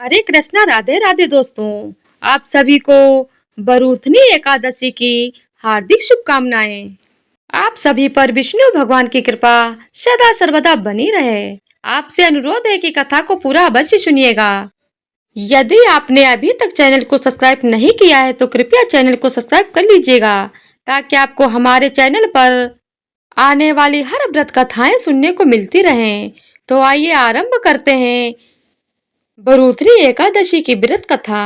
हरे कृष्णा, राधे राधे दोस्तों। आप सभी को बरूथनी एकादशी की हार्दिक शुभकामनाएं। आप सभी पर विष्णु भगवान की कृपा सदा सर्वदा बनी रहे। आपसे अनुरोध है कि कथा को पूरा अवश्य सुनिएगा। यदि आपने अभी तक चैनल को सब्सक्राइब नहीं किया है तो कृपया चैनल को सब्सक्राइब कर लीजिएगा, ताकि आपको हमारे चैनल पर आने वाली हर व्रत कथाएं सुनने को मिलती रहें। तो आइए आरंभ करते हैं बरूथनी एकादशी की व्रत कथा।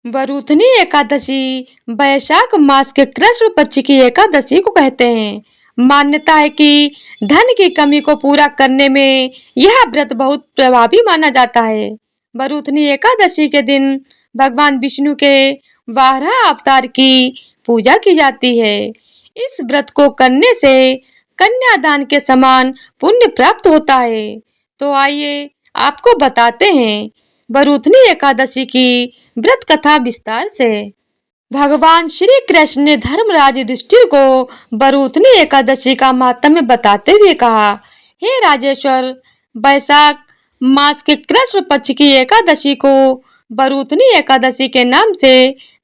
बरूथनी एकादशी वैशाख मास के कृष्ण पक्ष की एकादशी को कहते हैं। मान्यता है कि धन की कमी को पूरा करने में यह व्रत बहुत प्रभावी माना जाता है। बरूथनी एकादशी के दिन भगवान विष्णु के वाराह अवतार की पूजा की जाती है। इस व्रत को करने से कन्यादान के समान पुण्य प्राप्त होता है। तो आइए आपको बताते हैं बरूथनी एकादशी की व्रत कथा विस्तार से। भगवान श्री कृष्ण ने धर्मराज युधिष्ठिर को बरूथनी एकादशी का माहात्म्य बताते हुए कहा, हे राजेश्वर, वैशाख मास के कृष्ण पक्ष की एकादशी को बरूथनी एकादशी के नाम से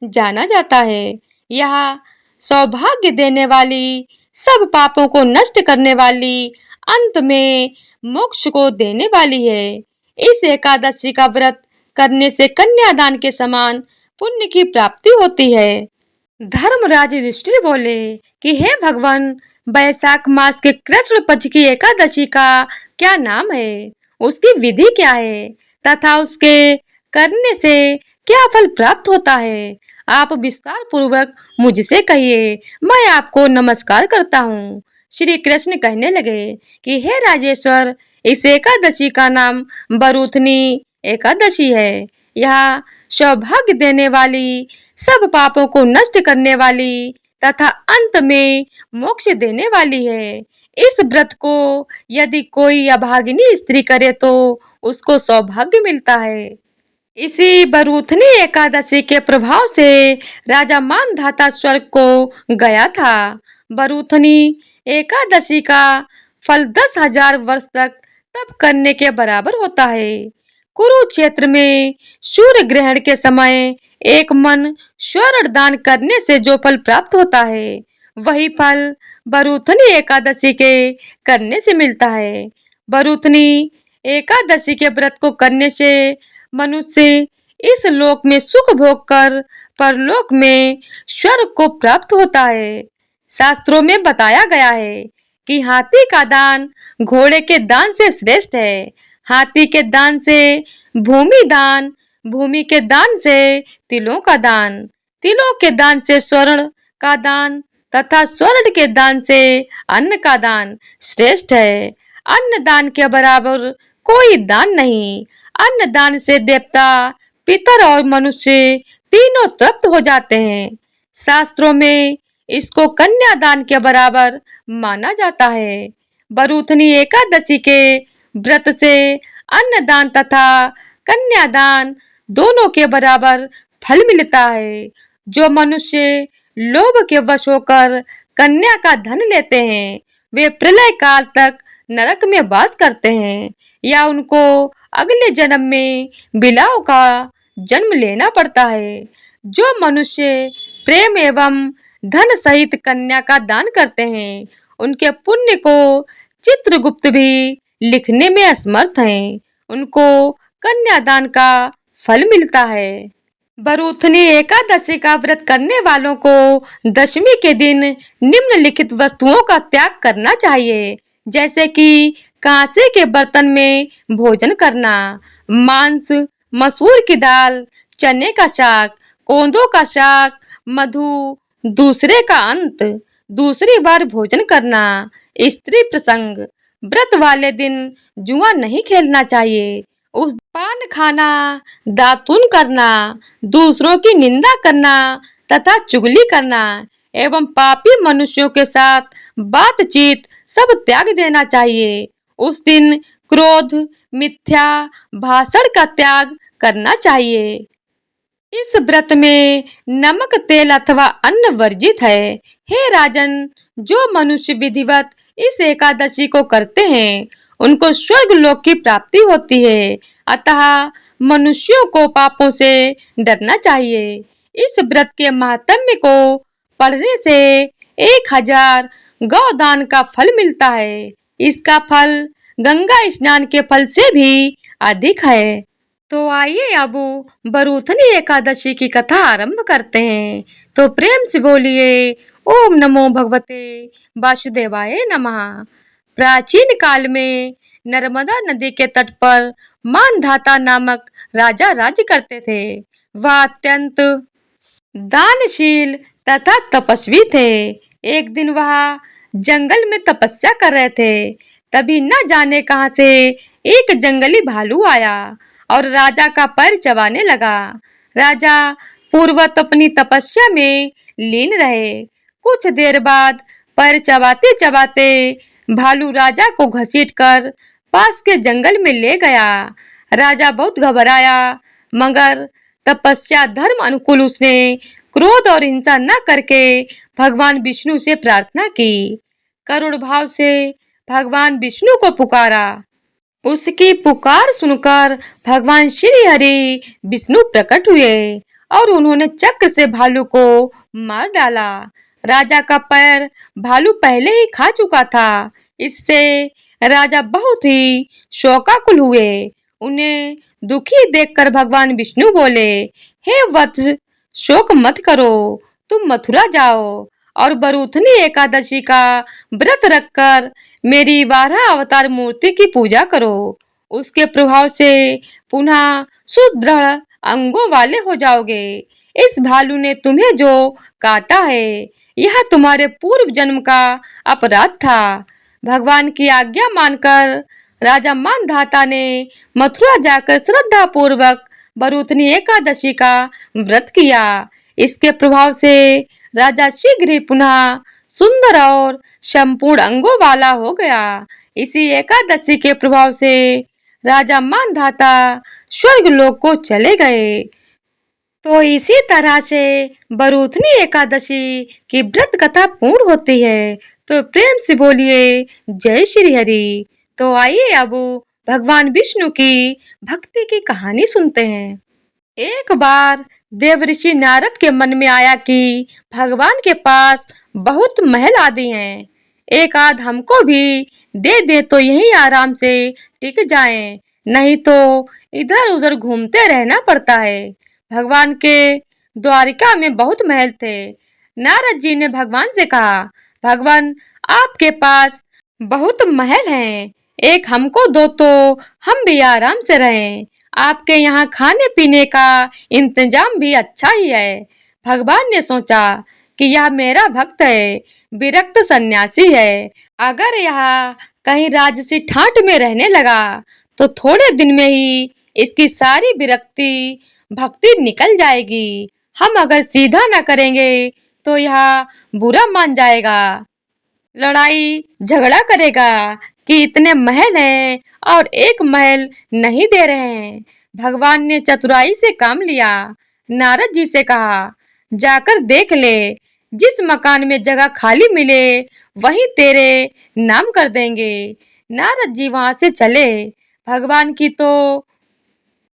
जाना जाता है। यह सौभाग्य देने वाली, सब पापों को नष्ट करने वाली, अंत में मोक्ष को देने वाली है। इस एकादशी का व्रत करने से कन्यादान के समान पुण्य की प्राप्ति होती है। धर्मराज युधिष्ठिर बोले कि हे भगवान, वैशाख मास के कृष्ण पक्ष की एकादशी का क्या नाम है, उसकी विधि क्या है तथा उसके करने से क्या फल प्राप्त होता है, आप विस्तार पूर्वक मुझसे कहिए। मैं आपको नमस्कार करता हूँ। श्री कृष्ण कहने लगे कि हे राजेश्वर, इस एकादशी का नाम बरूथनी एकादशी है। यह सौभाग्य देने वाली, सब पापों को नष्ट करने वाली तथा अंत में मोक्ष देने वाली है। इस व्रत को यदि कोई अभागिनी स्त्री करे तो उसको सौभाग्य मिलता है। इसी बरूथनी एकादशी के प्रभाव से राजा मानधाता स्वर्ग को गया था। बरूथनी एकादशी का फल 10,000 वर्ष तक तप करने के बराबर होता है। कुरुक्षेत्र में सूर्य ग्रहण के समय एक मन स्वर्ण दान करने से जो फल प्राप्त होता है, वही फल बरूथनी एकादशी के करने से मिलता है। बरूथनी एकादशी के व्रत को करने से मनुष्य इस लोक में सुख भोग कर परलोक में स्वर्ग को प्राप्त होता है। शास्त्रों में बताया गया है कि हाथी का दान घोड़े के दान से श्रेष्ठ है। हाथी के दान से भूमि दान, भूमि के दान से तिलों का दान, तिलों के दान से स्वर्ण का दान तथा स्वर्ण के दान से अन्न का दान श्रेष्ठ है। अन्न दान के बराबर कोई दान नहीं। अन्न दान से देवता, पितर और मनुष्य तीनों तृप्त हो जाते हैं। शास्त्रों में इसको कन्यादान के बराबर माना जाता है। बरूथनी एकादशी के व्रत से अन्नदान तथा कन्यादान दोनों के बराबर फल मिलता है। जो मनुष्य लोभ के वश होकर कन्या का धन लेते हैं, वे प्रलय काल तक नरक में वास करते हैं या उनको अगले जन्म में बिलाव का जन्म लेना पड़ता है। जो मनुष्य प्रेम एवं धन सहित कन्या का दान करते हैं, उनके पुण्य को चित्रगुप्त भी लिखने में असमर्थ हैं। उनको कन्यादान का फल मिलता है। बरूथनी एकादशी का व्रत करने वालों को दशमी के दिन निम्नलिखित वस्तुओं का त्याग करना चाहिए, जैसे कि कांसे के बर्तन में भोजन करना, मांस, मसूर की दाल, चने का साग, कोंदों का साग, मधु, दूसरे का अंत, दूसरी बार भोजन करना, स्त्री प्रसंग, व्रत वाले दिन जुआ नहीं खेलना चाहिए, उस पान खाना, दातून करना, दूसरों की निंदा करना तथा चुगली करना एवं पापी मनुष्यों के साथ बातचीत सब त्याग देना चाहिए। उस दिन क्रोध, मिथ्या भाषण का त्याग करना चाहिए। इस व्रत में नमक, तेल अथवा अन्न वर्जित है। हे राजन, जो मनुष्य विधिवत इस एकादशी को करते हैं, उनको स्वर्ग लोक की प्राप्ति होती है। अतः मनुष्यों को पापों से डरना चाहिए। इस व्रत के महात्म्य को पढ़ने से 1000 गौदान का फल मिलता है। इसका फल गंगा स्नान के फल से भी अधिक है। तो आइए अब बरूथनी एकादशी की कथा आरंभ करते हैं। तो प्रेम से बोलिए ओम नमो भगवते वासुदेवाय नमः। प्राचीन काल में नर्मदा नदी के तट पर मानधाता नामक राजा राज्य करते थे। वह अत्यंत दानशील तथा तपस्वी थे। एक दिन वह जंगल में तपस्या कर रहे थे। तभी न जाने कहां से एक जंगली भालू आया और राजा का पैर चबाने लगा। राजा पूर्वत अपनी तपस्या में लीन रहे। कुछ देर बाद पैर चबाते चबाते भालू राजा को घसीटकर पास के जंगल में ले गया। राजा बहुत घबराया, मगर तपस्या धर्म अनुकूल उसने क्रोध और हिंसा न करके भगवान विष्णु से प्रार्थना की। करुण भाव से भगवान विष्णु को पुकारा। उसकी पुकार सुनकर भगवान श्री हरि विष्णु प्रकट हुए और उन्होंने चक्र से भालू को मार डाला। राजा का पैर भालू पहले ही खा चुका था। इससे राजा बहुत ही शोकाकुल हुए। उन्हें दुखी देखकर भगवान विष्णु बोले, हे वत्स, शोक मत करो, तुम मथुरा जाओ और बरूथनी एकादशी का व्रत रखकर मेरी 12 अवतार मूर्ति की पूजा करो। उसके प्रभाव से पुनः सुदृढ़ अंगों वाले हो जाओगे। इस भालू ने तुम्हें जो काटा है, यह तुम्हारे पूर्व जन्म का अपराध था। भगवान की आज्ञा मानकर राजा मानधाता ने मथुरा जाकर श्रद्धा पूर्वक बरूथनी एकादशी का व्रत किया। इसके प्रभाव से राजा शीघ्र ही पुनः सुंदर और संपूर्ण अंगों वाला हो गया। इसी एकादशी के प्रभाव से राजा मानधाता स्वर्ग लोक को चले गए। तो इसी तरह से बरूथनी एकादशी की व्रत कथा पूर्ण होती है। तो प्रेम से बोलिए जय श्री हरि। तो आइए अब भगवान विष्णु की भक्ति की कहानी सुनते हैं। एक बार देवऋषि नारद के मन में आया कि भगवान के पास बहुत महल आदि हैं, एक आध हमको भी दे दे तो यहीं आराम से टिक जाएं, नहीं तो इधर उधर घूमते रहना पड़ता है। भगवान के द्वारिका में बहुत महल थे। नारद जी ने भगवान से कहा, भगवान आपके पास बहुत महल हैं, एक हमको दो तो हम भी आराम से रहें। आपके यहाँ खाने पीने का इंतजाम भी अच्छा ही है। भगवान ने सोचा कि यह मेरा भक्त है, विरक्त सन्यासी है। अगर यह कहीं राजसी ठाट में रहने लगा तो थोड़े दिन में ही इसकी सारी विरक्ति भक्ति निकल जाएगी। हम अगर सीधा न करेंगे तो यह बुरा मान जाएगा, लड़ाई झगड़ा करेगा कि इतने महल हैं और एक महल नहीं दे रहे हैं। भगवान ने चतुराई से काम लिया। नारद जी से कहा, जाकर देख ले, जिस मकान में जगह खाली मिले वहीं तेरे नाम कर देंगे। नारद जी वहां से चले। भगवान की तो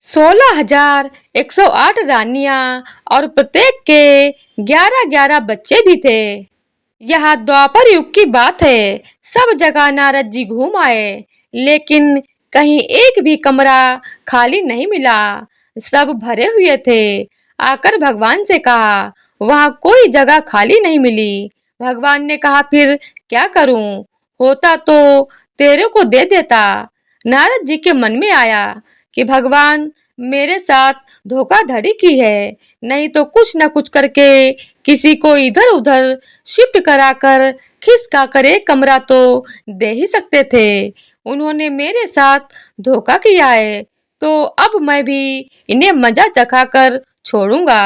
16,108 रानियां और प्रत्येक के 11-11 बच्चे भी थे। यह द्वापर युग की बात है। सब जगह नारद जी घूम आए, लेकिन कहीं एक भी कमरा खाली नहीं मिला। सब भरे हुए थे। आकर भगवान से कहा, वहां कोई जगह खाली नहीं मिली। भगवान ने कहा, फिर क्या करूं? होता तो तेरे को दे देता। नारद जी के मन में आया कि भगवान मेरे साथ धोखाधड़ी की है, नहीं तो कुछ न कुछ करके किसी को इधर उधर शिफ्ट कराकर खिसका कर एक कमरा तो दे ही सकते थे। उन्होंने मेरे साथ धोखा किया है, तो अब मैं भी इन्हें मजा चखाकर छोड़ूंगा।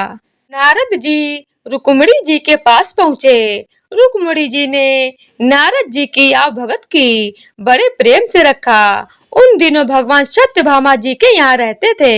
नारद जी रुक्मिणी जी के पास पहुँचे। रुक्मिणी जी ने नारद जी की आवभगत की, बड़े प्रेम से रखा। उन दिनों भगवान सत्यभामा जी के यहाँ रहते थे।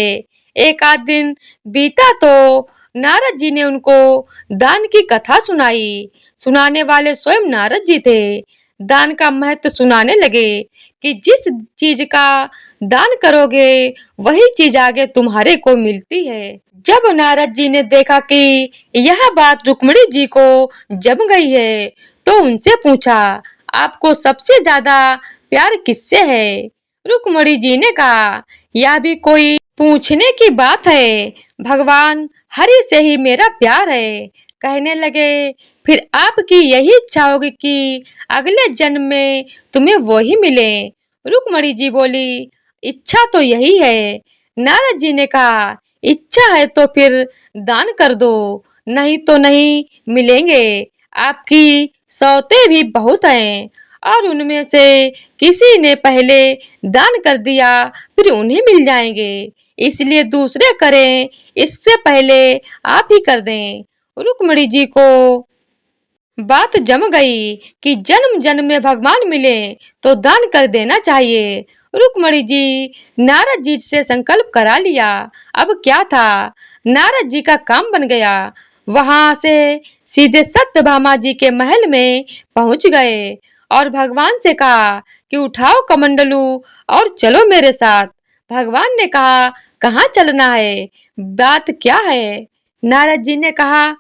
एक आध दिन बीता तो नारद जी ने उनको दान की कथा सुनाई। सुनाने वाले स्वयं नारद जी थे। दान का महत्व सुनाने लगे कि जिस चीज का दान करोगे वही चीज आगे तुम्हारे को मिलती है। जब नारद जी ने देखा कि यह बात रुक्मिणी जी को जम गई है, तो उनसे पूछा, आपको सबसे ज्यादा प्यार किससे है? रुक्मिणी जी ने कहा, यह भी कोई पूछने की बात है, भगवान हरि से ही मेरा प्यार है। कहने लगे, फिर आपकी यही इच्छा होगी कि अगले जन्म में तुम्हें वो ही मिले। रुक्मिणी जी बोली, इच्छा तो यही है। नारद जी ने कहा, इच्छा है तो फिर दान कर दो, नहीं तो नहीं मिलेंगे। आपकी सौतें भी बहुत हैं और उनमें से किसी ने पहले दान कर दिया फिर उन्हें मिल जाएंगे, इसलिए दूसरे करें इससे पहले आप ही कर दें। रुक्मिणी जी को बात जम गई कि जन्म जन्म में भगवान मिले तो दान कर देना चाहिए। रुक्मिणी जी नारद जी से संकल्प करा लिया। अब क्या था, नारद जी का काम बन गया। वहां से सीधे सत्यभामा जी के महल में पहुंच गए और भगवान से कहा कि उठाओ कमंडलू और चलो मेरे साथ। भगवान ने कहा, कहाँ चलना है, बात क्या है? नारद जी ने कहा,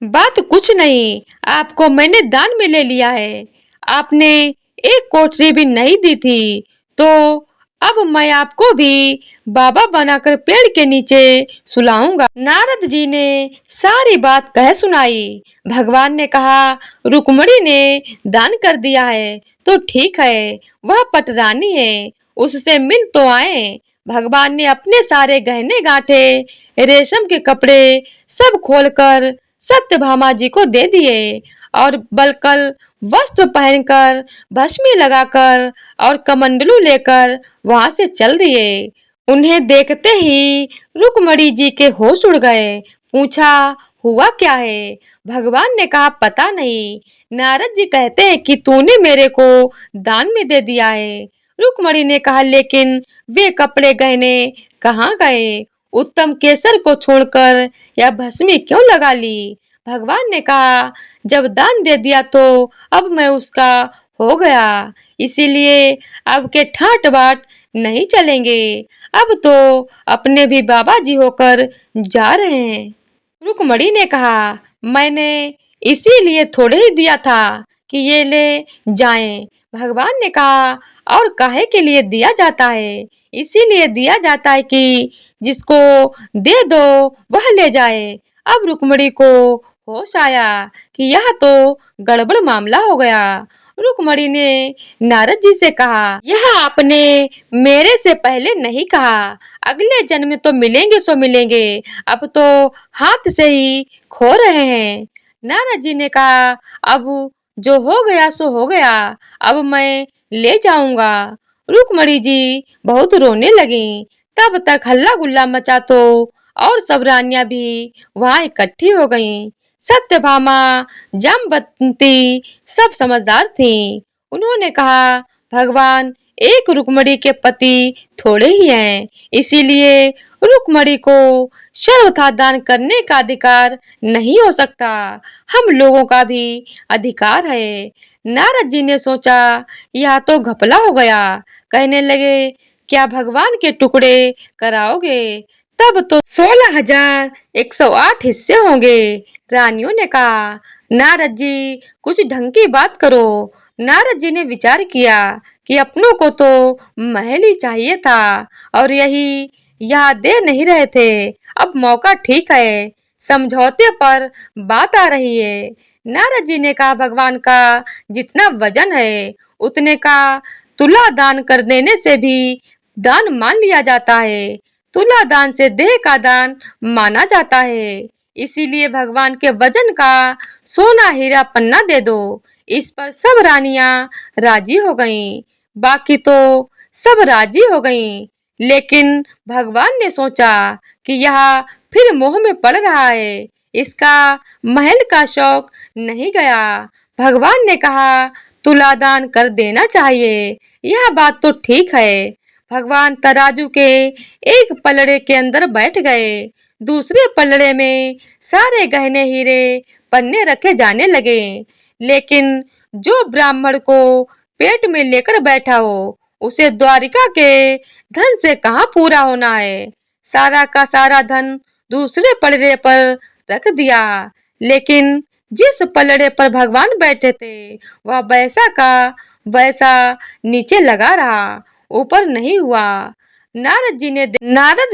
बात कुछ नहीं, आपको मैंने दान में ले लिया है। आपने एक कोठरी भी नहीं दी थी, तो अब मैं आपको भी बाबा बनाकर पेड़ के नीचे सुलाऊंगा। नारद जी ने सारी बात कह सुनाई। भगवान ने कहा, रुक्मिणी ने दान कर दिया है तो ठीक है, वह पटरानी है, उससे मिल तो आए। भगवान ने अपने सारे गहने गांठे, रेशम के कपड़े सब खोलकर सत्यभामा जी को दे दिए और बलकल वस्त्र पहनकर, भस्मी लगाकर और कमंडलू लेकर वहां से चल दिए। उन्हें देखते ही रुक्मिणी जी के होश उड़ गए। पूछा, हुआ क्या है? भगवान ने कहा, पता नहीं, नारद जी कहते हैं कि तूने मेरे को दान में दे दिया है। रुक्मिणी ने कहा, लेकिन वे कपड़े गहने कहाँ गए? उत्तम केसर को छोड़कर या भस्मी क्यों लगा ली? भगवान ने कहा, जब दान दे दिया तो अब मैं उसका हो गया, इसीलिए अब के ठाट बाट नहीं चलेंगे। अब तो अपने भी बाबा जी होकर जा रहे हैं। रुक्मिणी ने कहा, मैंने इसीलिए थोड़े ही दिया था कि ये ले जाएं। भगवान ने कहा, और काहे के लिए दिया जाता है? इसीलिए दिया जाता है कि जिसको दे दो वह ले जाए। अब रुक्मिणी को होश आया कि यह तो गड़बड़ मामला हो गया। रुक्मिणी ने नारद जी से कहा, यह आपने मेरे से पहले नहीं कहा, अगले जन्म में तो मिलेंगे सो मिलेंगे, अब तो हाथ से ही खो रहे हैं। नारद जी ने कहा, अब जो हो गया सो हो गया, अब मैं ले जाऊंगा। रुक्मिणी जी बहुत रोने लगी। तब तक हल्ला गुल्ला मचा तो और सब रानियां भी वहां इकट्ठी हो गईं। सत्यभामा, जामवंती सब समझदार थीं। उन्होंने कहा, भगवान एक रुक्मिणी के पति थोड़े ही हैं, इसीलिए रुक्मिणी को सर्वथा दान करने का अधिकार नहीं हो सकता, हम लोगों का भी अधिकार है। नारद जी ने सोचा, यह तो घपला हो गया। कहने लगे, क्या भगवान के टुकड़े कराओगे? तब तो 16,108 हिस्से होंगे। रानियों ने कहा, नारद जी कुछ ढंग की बात करो। नारद जी ने विचार किया कि अपनों को तो महल ही चाहिए था और यही यहाँ दे नहीं रहे थे। अब मौका ठीक है, समझौते पर बात आ रही है। नारद जी ने कहा, भगवान का जितना वजन है उतने का तुला दान कर देने से भी दान मान लिया जाता है। तुला दान से देह का दान माना जाता है, इसीलिए भगवान के वजन का सोना हीरा पन्ना दे दो। इस पर सब रानियां राजी हो गईं। बाकी तो सब राजी हो गईं, लेकिन भगवान ने सोचा कि यह फिर मोह में पड़ रहा है, इसका महल का शौक नहीं गया। भगवान ने कहा, तुला दान कर देना चाहिए, यह बात तो ठीक है। भगवान तराजू के एक पलड़े के अंदर बैठ गए, दूसरे पलड़े में सारे गहने हीरे पन्ने रखे जाने लगे। लेकिन जो ब्राह्मण को पेट में लेकर बैठा हो उसे द्वारिका के धन से कहाँ पूरा होना है। सारा का सारा धन दूसरे पलड़े पर रख दिया, लेकिन जिस पलड़े पर भगवान बैठे थे वह वैसा का वैसा नीचे लगा रहा, ऊपर नहीं हुआ। नारद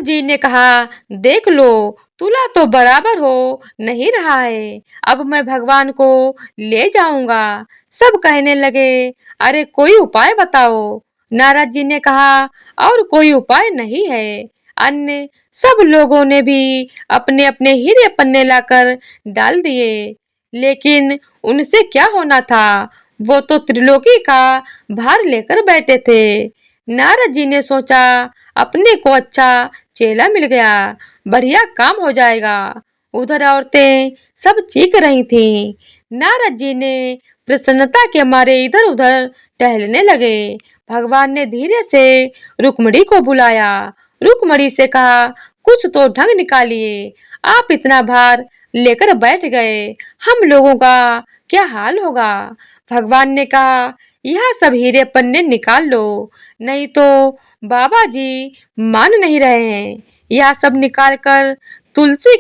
जी ने कहा, देख लो, तुला तो बराबर हो नहीं रहा है, अब मैं भगवान को ले जाऊंगा। सब कहने लगे, अरे कोई उपाय बताओ। नारद जी ने कहा, और कोई उपाय नहीं है। अन्य सब लोगों ने भी अपने अपने हीरे पन्ने लाकर डाल दिए, लेकिन उनसे क्या होना था, वो तो त्रिलोकी का भार लेकर बैठे थे। नारद जी ने सोचा, अपने को अच्छा चेला मिल गया, बढ़िया काम हो जाएगा। उधर औरतें सब चीख रही थीं। नारद जी ने प्रसन्नता के मारे इधर उधर टहलने लगे। भगवान ने धीरे से रुक्मणी को बुलाया। रुक्मणी से कहा, कुछ तो ढंग निकालिए, आप इतना भार लेकर बैठ गए, हम लोगों का क्या हाल होगा। भगवान ने कहा, यह सब हीरे पन्ने निकाल लो, नहीं तो बाबा जी मान नहीं रहे हैं। यह सब निकाल कर तुलसी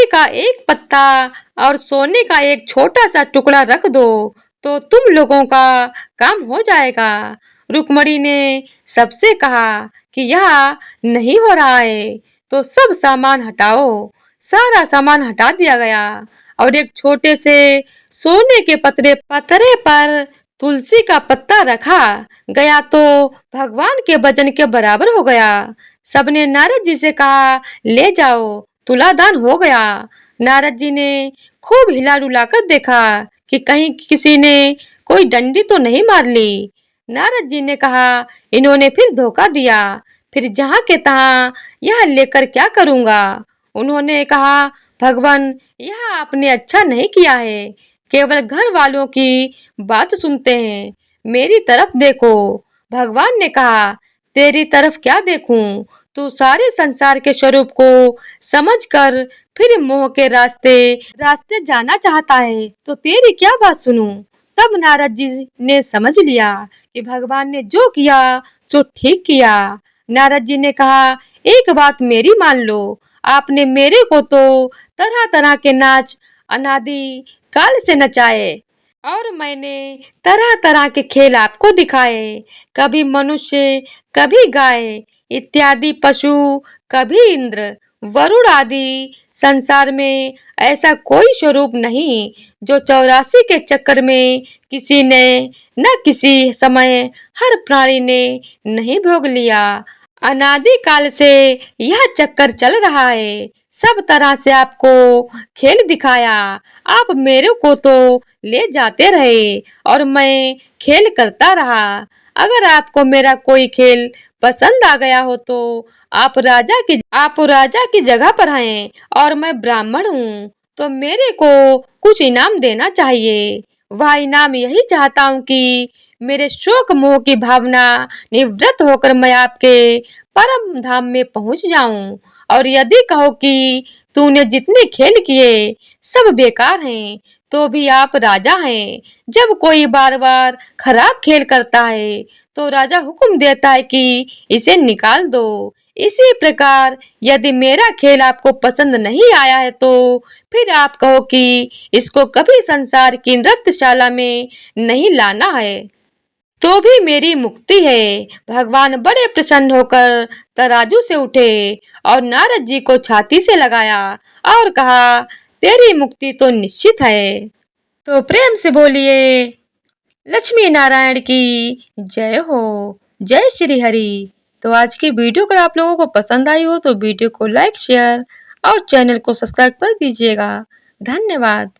का एक पत्ता और सोने का एक छोटा सा टुकड़ा रख दो, तो तुम लोगों का काम हो जाएगा। रुक्मणी ने सबसे कहा कि यह नहीं हो रहा है, तो सब सामान हटाओ। सारा सामान हटा दिया गया और एक छोटे से सोने के पतरे पर तुलसी का पत्ता रखा गया, तो भगवान के वजन के बराबर हो गया। सबने नारद जी से कहा, ले जाओ, तुलादान हो गया। नारद जी ने खूब हिला डुला कर देखा कि कहीं किसी ने कोई डंडी तो नहीं मार ली। नारद जी ने कहा, इन्होंने फिर धोखा दिया, फिर जहाँ के तहाँ यह लेकर क्या करूँगा। उन्होंने कहा, भगवान, यह आपने अच्छा नहीं किया है, केवल घर वालों की बात सुनते हैं, मेरी तरफ देखो। भगवान ने कहा, तेरी तरफ क्या देखूं, तू सारे संसार के स्वरूप को समझकर फिर मोह के रास्ते जाना चाहता है, तो तेरी क्या बात सुनूं। तब नारद जी ने समझ लिया कि भगवान ने जो किया सो ठीक किया। नारद जी ने कहा, एक बात मेरी मान लो, आपने मेरे को तो तरह तरह के नाच अनादि काल से नचाए, और मैंने तरह तरह के खेल आपको दिखाए, कभी मनुष्य, कभी गाय इत्यादि पशु, कभी इंद्र, वरुण आदि। संसार में ऐसा कोई स्वरूप नहीं जो 84 के चक्कर में किसी ने न किसी समय हर प्राणी ने नहीं भोग लिया। अनादि काल से यह चक्कर चल रहा है, सब तरह से आपको खेल दिखाया, आप मेरे को तो ले जाते रहे और मैं खेल करता रहा। अगर आपको मेरा कोई खेल पसंद आ गया हो तो आप राजा की जगह पर हैं और मैं ब्राह्मण हूँ, तो मेरे को कुछ इनाम देना चाहिए। वह इनाम यही चाहता हूँ कि मेरे शोक मोह की भावना निवृत्त होकर मैं आपके परम धाम में पहुंच जाऊं। और यदि कहो कि तूने जितने खेल किए सब बेकार हैं, तो भी आप राजा हैं। जब कोई बार बार खराब खेल करता है तो राजा हुक्म देता है कि इसे निकाल दो। इसी प्रकार यदि मेरा खेल आपको पसंद नहीं आया है तो फिर आप कहो कि इसको कभी संसार की नृत्यशाला में नहीं लाना है, तो भी मेरी मुक्ति है। भगवान बड़े प्रसन्न होकर तराजू से उठे और नारद जी को छाती से लगाया और कहा, तेरी मुक्ति तो निश्चित है। तो प्रेम से बोलिए, लक्ष्मी नारायण की जय हो। जय श्री हरि। तो आज की वीडियो अगर आप लोगों को पसंद आई हो तो वीडियो को लाइक, शेयर और चैनल को सब्सक्राइब कर दीजिएगा। धन्यवाद।